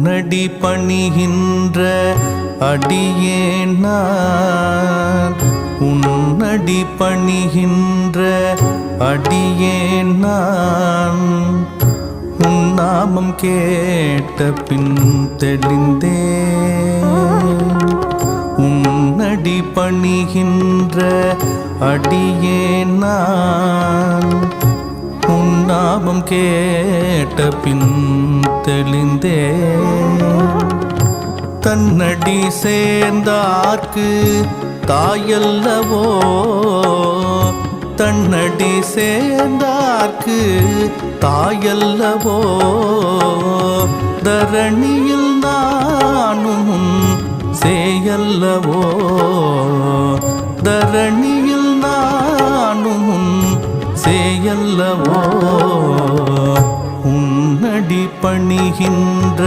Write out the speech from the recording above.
உன்னடி பணிகின்ற அடியேன் நான், உன்னடி பணிகின்ற அடியேன் நான். உன் நாமம் கேட்ட பின் தெளிந்தேன். உன்னடி பணிகின்ற அடியேன் நான், உன் நாமம் கேட்ட பின் தெளிந்தேன். தன்னடி சேர்ந்தார்க்கு தாயல்லவோ, தன்னடி சேர்ந்தார்க்கு தாயல்லவோ. தரணியில் நானும் சேயல்லவோ, தரணியில் நானும் சேயல்லவோ. உன்னடி பணிகின்ற